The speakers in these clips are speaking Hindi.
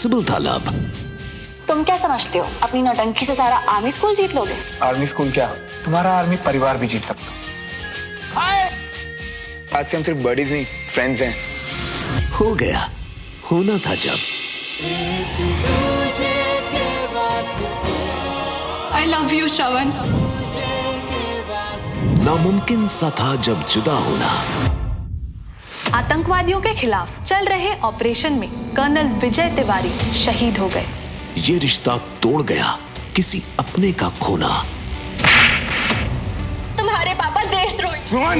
पॉसिबल था लव? तुम क्या समझते हो, अपनी नौटंकी से सारा आर्मी स्कूल जीत लोगे? आर्मी स्कूल क्या, तुम्हारा आर्मी परिवार भी जीत सकता। आज से हम सिर्फ बडीज नहीं, फ्रेंड्स हैं। हो गया, होना था जब। I love you, श्रवण। नामुमकिन सा था जब जुदा होना। आतंकवादियों के खिलाफ चल रहे ऑपरेशन में कर्नल विजय तिवारी शहीद हो गए। ये रिश्ता तोड़ गया किसी अपने का खोना। तुम्हारे पापा देशद्रोही। सुमन!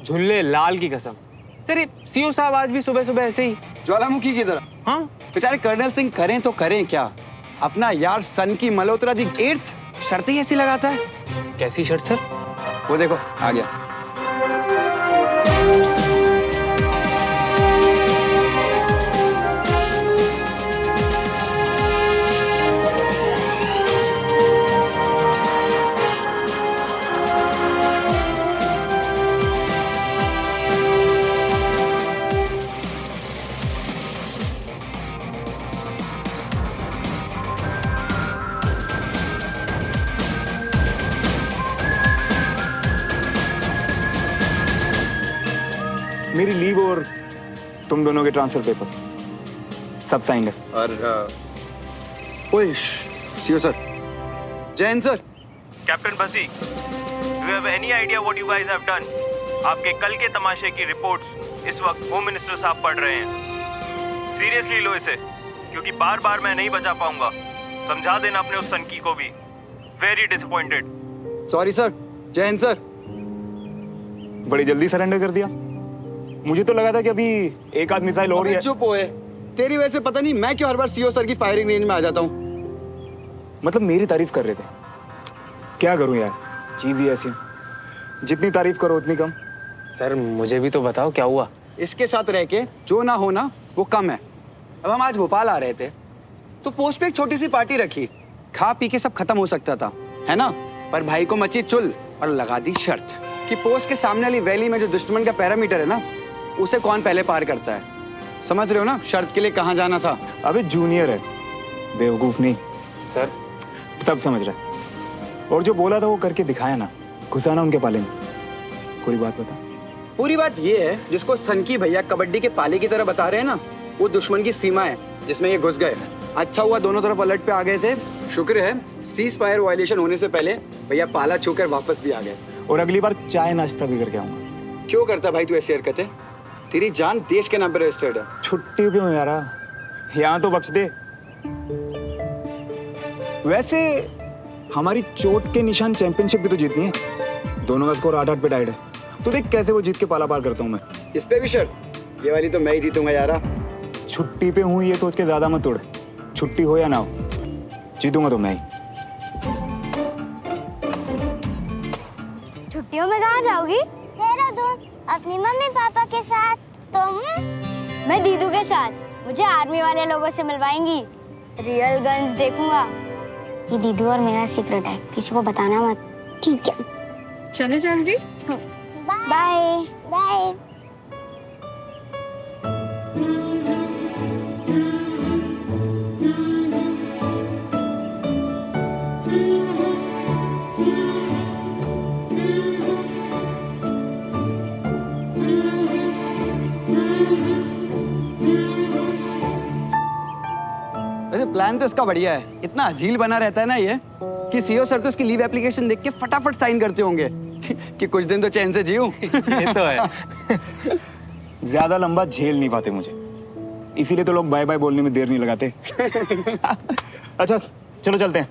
झुल्ले लाल की कसम। सर ये सीओ साहब आज भी सुबह सुबह ऐसे ही ज्वालामुखी की तरह। हाँ बेचारे कर्नल सिंह करें तो करें क्या, अपना यार सन की मल्होत्रा दी 8th शर्त ही ऐसी लगाता है। कैसी शर्ट सर? वो देखो आ गया। मेरी लीव और तुम दोनों के ट्रांसफर पेपर सब साइन है। और ओए CO sir, Jain sir. Captain Basi, do you have any idea what you guys have done? आपके कल के तमाशे की रिपोर्ट्स इस वक्त होम मिनिस्टर साहब पढ़ रहे हैं। सीरियसली लो इसे, क्योंकि बार बार मैं नहीं बचा पाऊंगा। समझा देना अपने उस सनकी को भी। Very disappointed. Sorry sir, Jain sir. बड़ी जल्दी सरेंडर कर दिया। मुझे तो लगा था कि अभी एक आध मिसाइल और ही है। चुप होए, तेरी वजह से पता नहीं मैं क्यों हर बार सीओ सर की फायरिंग रेंज में आ जाता हूँ। मतलब मेरी तारीफ कर रहे थे, क्या करूं यार, चीज ही ऐसी। जितनी तारीफ करो उतनी कम। सर मुझे भी तो बताओ क्या हुआ। इसके साथ रह के जो ना होना वो कम है। अब हम आज भोपाल आ रहे थे तो पोस्ट पे एक छोटी सी पार्टी रखी, खा पी के सब खत्म हो सकता था, है ना? पर भाई को मची चुल और लगा दी शर्त कि पोस्ट के सामने वाली वैली में जो दुश्मन का पैरामीटर है ना, उसे कौन पहले पार करता है। समझ रहे हो ना शर्त के लिए कहाँ जाना था? अबे जूनियर है, बेवकूफ नहीं। सर सब समझ रहा है। और जो बोला था वो करके दिखाया ना, घुसाना उनके पाले में। पूरी बात बता। पूरी बात ये है, जिसको सनकी भैया कबड्डी के पाले की तरह बता रहे हैं ना, वो दुश्मन की सीमा है जिसमें ये घुस गए। अच्छा हुआ दोनों तरफ अलर्ट पे आ गए थे। शुक्र है सीज फायर वायलेशन होने से पहले भैया पाला छूकर वापस भी आ गए। और अगली बार चाय नाश्ता भी करके आऊंगा। क्यों करता भाई तू ऐसी हरकतें? तेरी जान देश के नाम पर रजिस्टर्ड है। छुट्टी पे हूँ यार, यहाँ तो बख्श दे। वैसे हमारी चोट के निशान चैंपियनशिप भी तो जीतनी है। दोनों का स्कोर 8-8 पे टाइड है। तो देख कैसे वो जीत के पाला पार करता हूँ मैं। इस पे भी शर्त? ये वाली तो मैं ही जीतूंगा यारा। छुट्टी पे हूँ ये सोच के ज्यादा मत उड़। छुट्टी हो या ना हो, जीतूंगा तो मैं ही। छुट्टियों में कहाँ जाओगी? देहरादून, अपनी मम्मी पापा के साथ। तुम? मैं दीदू के साथ। मुझे आर्मी वाले लोगों से मिलवाएंगी, रियल गन्स देखूंगा। ये दीदू और मेरा सीक्रेट है, किसी को बताना मत। ठीक है, चले जानवी। Bye bye. वैसे प्लान तो इसका बढ़िया है। इतना अजील बना रहता है ना ये कि सीओ सर तो इसकी लीव एप्लीकेशन देख के फटाफट साइन करते होंगे कि कुछ दिन तो चैन से जीऊं। ये तो है। ज्यादा लंबा झेल नहीं पाते मुझे, इसीलिए तो लोग बाय बाय बोलने में देर नहीं लगाते। अच्छा चलो चलते हैं।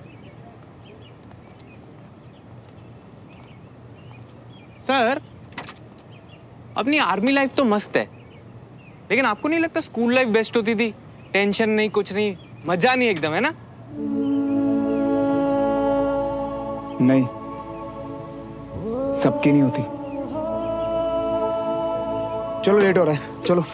सर अपनी आर्मी लाइफ तो मस्त है, लेकिन आपको नहीं लगता स्कूल लाइफ बेस्ट होती थी? टेंशन नहीं, कुछ नहीं, मजा नहीं एकदम, है ना? नहीं, सबकी नहीं होती। चलो लेट हो रहा है, चलो।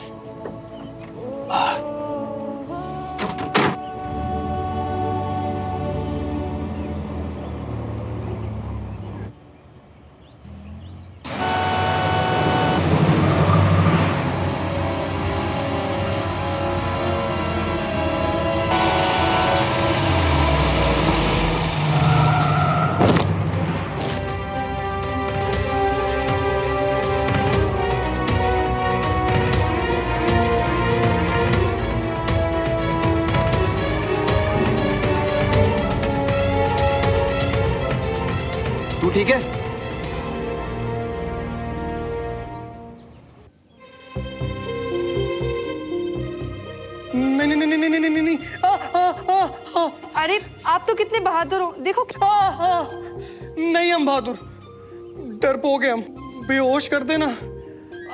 तू ठीक है? नहीं नहीं नहीं नहीं नहीं नहीं नहीं अरे आप तो कितने बहादुर हो, देखो। नहीं हम बहादुर, डरपोक हैं हम। बेहोश कर देना,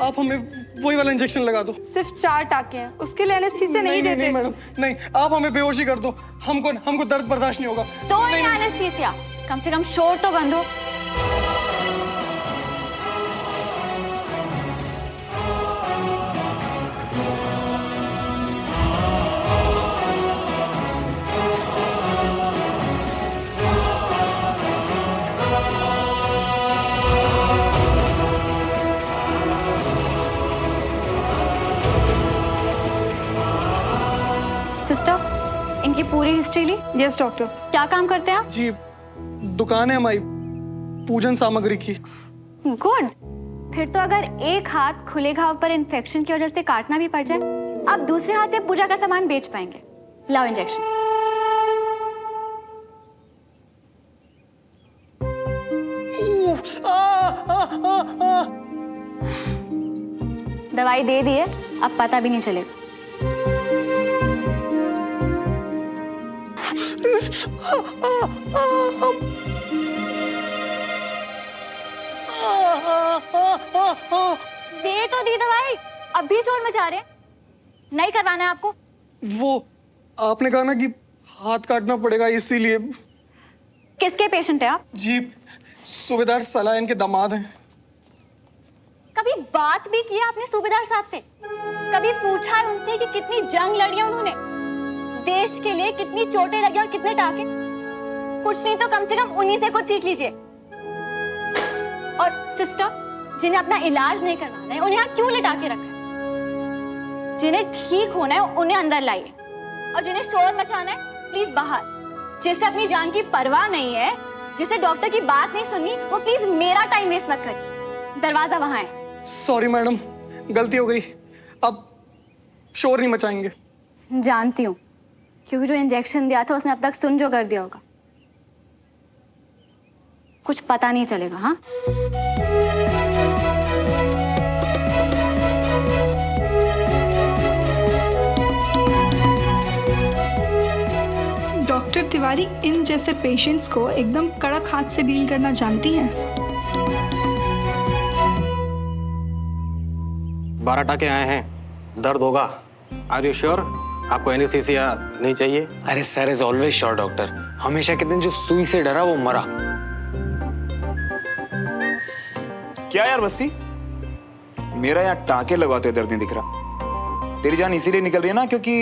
आप हमें वही वाला इंजेक्शन लगा दो। सिर्फ 4 टाके हैं, उसके लिए एनेस्थीसिया नहीं देते। नहीं मैडम नहीं, आप हमें बेहोशी कर दो, हमको दर्द बर्दाश्त नहीं होगा। तो नहीं एनेस्थीसिया, कम से कम शोर तो बंद हो। सिस्टर, इनकी पूरी हिस्ट्री ली? Yes doctor. क्या काम करते हैं आप? जी, दुकान है हमारी पूजन सामग्री की। गुड। फिर तो अगर एक हाथ खुले घाव पर इन्फेक्शन की वजह से काटना भी पड़ जाए, आप दूसरे हाथ से पूजा का सामान बेच पाएंगे। लाओ इंजेक्शन। दवाई दे दी है, अब पता भी नहीं चलेगा। दे तो दी दवाई, अब भी शोर मचा रहे हैं। नहीं करवाना है आपको? वो आपने कहा ना कि हाथ काटना पड़ेगा, इसीलिए। किसके पेशेंट है आप? जी, सूबेदार सलाइन के दामाद हैं। कभी बात भी किया आपने सूबेदार साहब से? कभी पूछा है उनसे कि कितनी जंग लड़ी उन्होंने, देश के लिए कितनी चोटें लगी और कितने टाके? कुछ नहीं तो कम से कम उन्हीं से कुछ सीख लीजिए। और सिस्टर, जिन्हें अपना इलाज नहीं करवाना है, उन्हें यहाँ क्यों लिटा के रखा है? जिन्हें ठीक होना है उन्हें अंदर लाइए, और जिन्हें शोर मचाना है प्लीज बाहर। जिसे अपनी जान की परवाह नहीं है, जिसे डॉक्टर की बात नहीं सुननी, वो प्लीज मेरा टाइम वेस्ट मत करिए। दरवाजा वहां है। सॉरी मैडम, गलती हो गई, अब शोर नहीं मचाएंगे। जानती हूँ, क्योंकि जो इंजेक्शन दिया था उसने अब तक सुन जो कर दिया होगा। कुछ पता नहीं चलेगा। हाँ, डॉक्टर तिवारी इन जैसे पेशेंट्स को एकदम कड़क हाथ से डील करना जानती हैं। 12 टाके आए हैं, दर्द होगा। Are you sure? आपको एनेस्थीसिया नहीं चाहिए? अरे sir is always sure doctor. हमेशा कहते हैं जो सुई से डरा वो मरा। क्या यार बस्ती, मेरा यहाँ टाके लगवाते दर्द नहीं दिख रहा। तेरी जान इसीलिए निकल रही है ना क्योंकि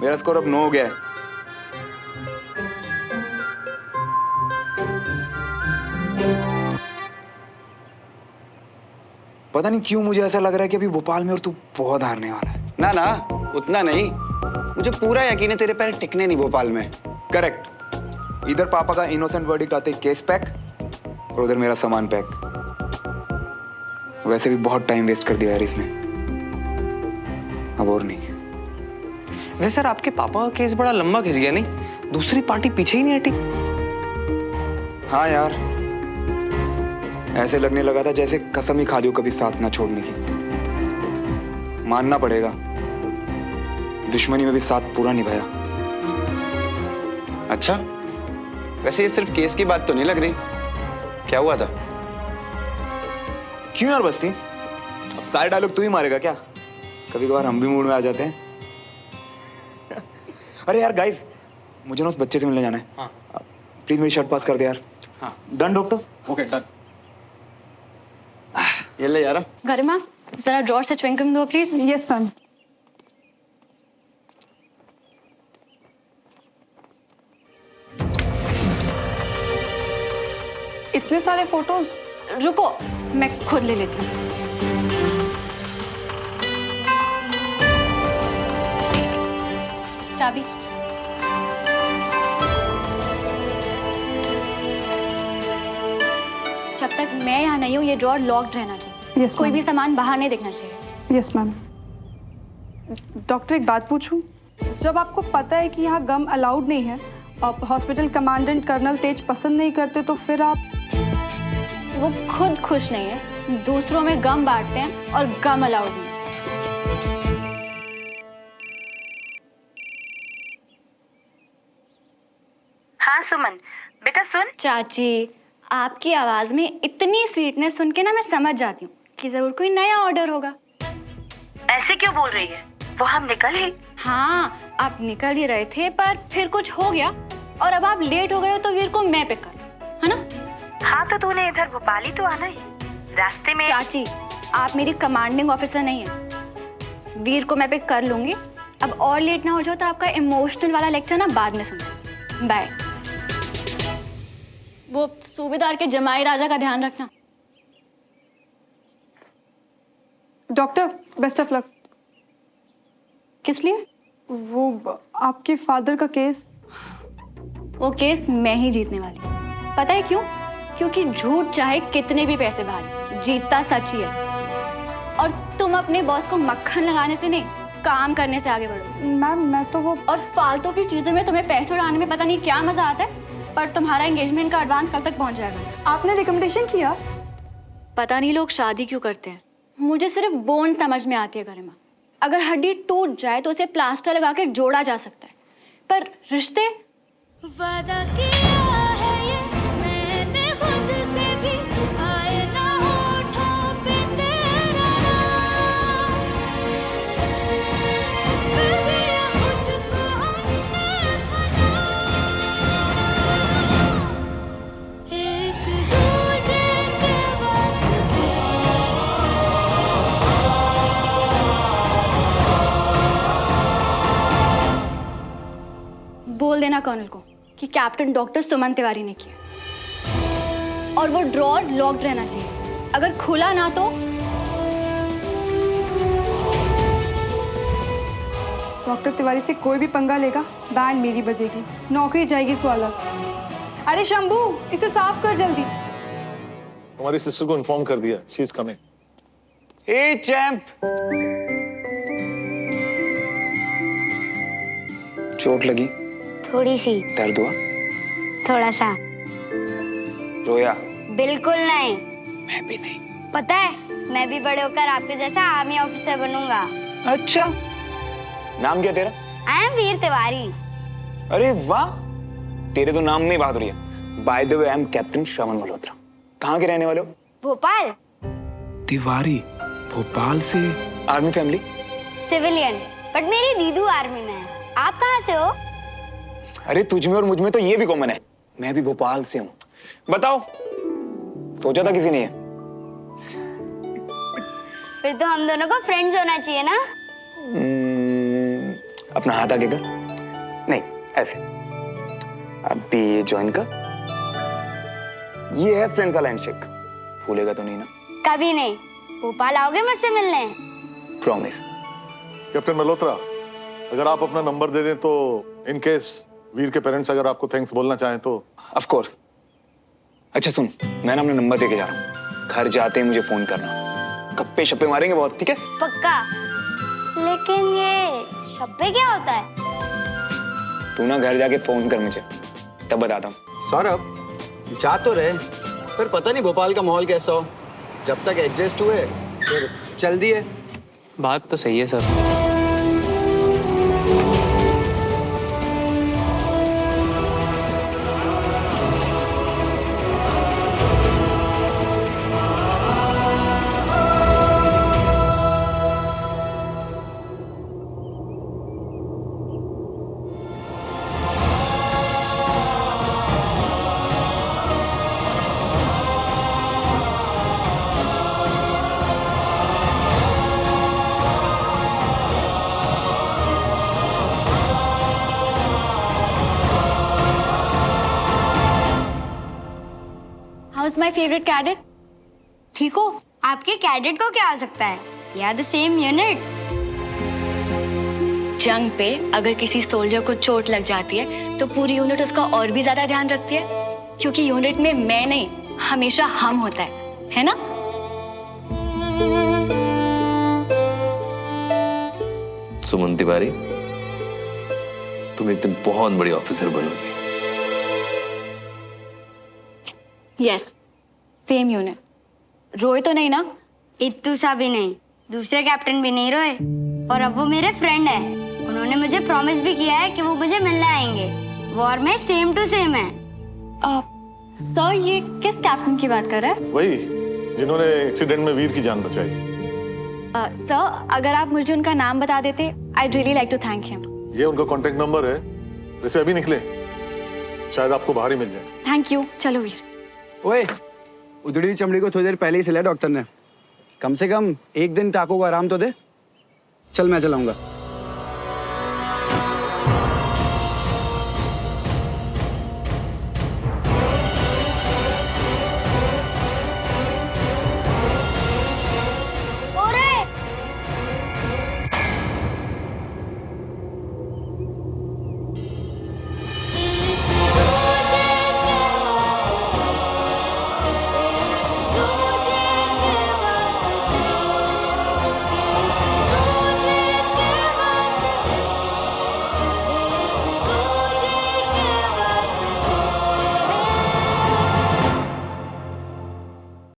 मेरा स्कोर अब 9 हो गया है। पता नहीं क्यों मुझे ऐसा लग रहा है कि अभी भोपाल में और तू बहुत हारने वाला है। ना ना, उतना नहीं। मुझे पूरा यकीन है तेरे पैर टिकने नहीं भोपाल में। करेक्ट। इधर पापा का इनोसेंट वर्डिक्ट आते केस पैक, और उधर मेरा सामान पैक। वैसे भी बहुत टाइम वेस्ट कर दिया यार इसमें, अब और नहीं। वैसे सर आपके पापा का केस बड़ा लंबा खिंच गया नहीं? दूसरी पार्टी पीछे ही नहीं हटी। हाँ यार, ऐसे लगने लगा था जैसे कसम ही खा ली हो कभी साथ ना छोड़ने की। मानना पड़ेगा, दुश्मनी में भी साथ पूरा निभाया। अच्छा, वैसे ये सिर्फ केस की बात तो नहीं लग रही। क्या हुआ था? क्यों यार बस्ती, सारे डायलॉग तू ही मारेगा क्या? कभी कभार हम भी मूड में आ जाते हैं। अरे यार गाइस, मुझे ना उस बच्चे से मिलने जाना है। हाँ। प्लीज मेरी शर्ट पास कर दे यार। हाँ। Done doctor? Okay done. ये ले यार। गरिमा, जरा ड्रॉर से च्युइंगम दो प्लीज। Yes ma'am. इतने सारे फोटोज। रुको, मैं खुद ले लेती हूँ। चाबी। जब तक मैं यहाँ नहीं हूँ ये ड्रॉर लॉक्ड रहना चाहिए। Yes, कोई ma'am. भी सामान बाहर नहीं दिखना चाहिए। Yes ma'am. डॉक्टर एक बात पूछूं? जब आपको पता है कि यहाँ गम अलाउड नहीं है, आप हॉस्पिटल कमांडेंट कर्नल तेज पसंद नहीं करते, तो फिर आप? वो खुद खुश नहीं है, दूसरों में गम बांटते हैं और गम अलाउड नहीं। हाँ सुमन, बेटा सुन। चाची, आपकी आवाज में इतनी स्वीटनेस सुन के ना मैं समझ जाती हूँ कि जरूर कोई नया ऑर्डर होगा। ऐसे क्यों बोल रही है? वो हम निकल ही। हाँ, आप निकल ही रहे थे पर फिर कुछ हो गया और अब आप लेट हो गए हो, तो वीर को मैं पिक कर, है ना? हाँ तो तूने इधर भोपाल ही तो आना है, रास्ते में। चाची, आप मेरी कमांडिंग ऑफिसर नहीं है। वीर को मैं पिक कर लूंगी। अब और लेट ना हो जाओ तो आपका इमोशनल वाला लेक्चर ना बाद में सुनो। बाय। वो सूबेदार के जमाई राजा का ध्यान रखना। Doctor best of luck. किस लिए? वो आपके फादर का केस। वो केस मैं ही जीतने वाली हूँ। पता है क्यों? क्योंकि झूठ चाहे कितने भी पैसे भारे, जीतता सच ही है। और तुम अपने बॉस को मक्खन लगाने से नहीं, काम करने से आगे बढ़ो। मैम मैं तो वो। और फालतू की चीजों में तुम्हें पैसे उड़ाने में पता नहीं क्या मजा आता है, पर तुम्हारा एंगेजमेंट का एडवांस कल तक पहुंच जाएगा। आपने रिकमेंडेशन किया? पता नहीं लोग शादी क्यों करते हैं। मुझे सिर्फ बोन समझ में आती है गरिमा। अगर हड्डी टूट जाए तो उसे प्लास्टर लगा के जोड़ा जा सकता है, पर रिश्ते? वादा किया है ये मैंने खुद से भी, आए ना होठों पे तेरा नाम। कर दिया खुद को हमने फना, एक दूजे के वास्ते। बोल देना कर्नल को कि कैप्टन डॉक्टर सुमन तिवारी ने किया, और वो ड्रॉर लॉक्ड रहना चाहिए। अगर खुला ना तो डॉक्टर तिवारी से कोई भी पंगा लेगा, बैंड मेरी बजेगी, नौकरी जाएगी स्वाला। अरे शंभू, इसे साफ कर जल्दी। हमारी सिस्टर को इन्फॉर्म कर दिया, she is coming. A champ, चोट लगी? थोड़ी सी। दर्द हुआ? थोड़ा सा। रोया? बिल्कुल नहीं। मैं भी नहीं। पता है, मैं भी बड़े होकर आपके जैसा आर्मी ऑफिसर बनूंगा। अच्छा, नाम क्या तेरा? I am Veer Tiwari. अरे वाह, तेरे तो नाम में ही बहादुरी है। By the way, I am captain Shravan Malhotra. कहाँ के रहने वाले हो? भोपाल। तिवारी, भोपाल से? Army family? सिविलियन, बट मेरी दीदू आर्मी में है। आप कहाँ से हो? अरे तुझ में और मुझ में तो ये भी कॉमन है, मैं भी भोपाल से हूँ। बताओ, सोचा था किसी ने है? फिर तो हम दोनों को फ्रेंड्स होना चाहिए ना? अपना हाथ आगे कर। नहीं, ऐसे। अभी ये ज्वाइन कर। ये है फ्रेंड्स वाला हैंडशेक। भूलेगा तो नहीं ना? कभी नहीं। भोपाल आओगे मुझसे मिलने? प्रॉमिस। कैप्टन मल्होत्रा, अगर आप अपना नंबर दे दें तो इन केस वीर के पेरेंट्स अगर आपको थैंक्स बोलना चाहें तो। Of course. अच्छा सुन, मैं ना अपना नंबर दे के जा रहा हूँ, घर जाते ही मुझे फोन करना। गप्पे शप्पे मारेंगे बहुत, ठीक है? पक्का। लेकिन ये शप्पे क्या होता है? तू ना घर जाके फोन कर मुझे, तब बताता हूँ। सौरभ, जा तो रहे, फिर पता नहीं भोपाल का माहौल कैसा हो। जब तक एडजस्ट हुए फिर चल दिए। बात तो सही है सर। Favourite cadet. ठीक हो? आपके कैडेट को क्या हो सकता है? We are the same unit. जंग पे अगर किसी सोल्जर को चोट लग जाती है तो पूरी यूनिट उसका और भी ज्यादा ध्यान रखती है, क्योंकि यूनिट में मैं नहीं, हमेशा हम होता है ना? सुमन तिवारी, तुम एक दिन बहुत बड़ी ऑफिसर बनोगी। Yes, same unit. रोए तो नहीं ना? इत्तू सा भी नहीं, दूसरे कैप्टन भी नहीं रोए, और अब वो मेरे फ्रेंड है। उन्होंने मुझे प्रॉमिस भी किया है कि वो मुझे मिलने आएंगे। वॉर में सेम टू सेम है। सर, ये किस कैप्टन की बात कर रहे हैं? वही जिन्होंने एक्सीडेंट में वीर की जान बचाई। सर, अगर आप मुझे उनका नाम बता देते, I'd really like to thank him. ये उनका कांटेक्ट नंबर है, वैसे अभी निकले, शायद आपको बाहर ही मिल जाए। Thank you. चलो वीर। ओए, उधड़ी चमड़ी को थोड़ी देर पहले ही सिला डॉक्टर ने। कम से कम एक दिन टाको को आराम तो दे। चल मैं चलाऊंगा।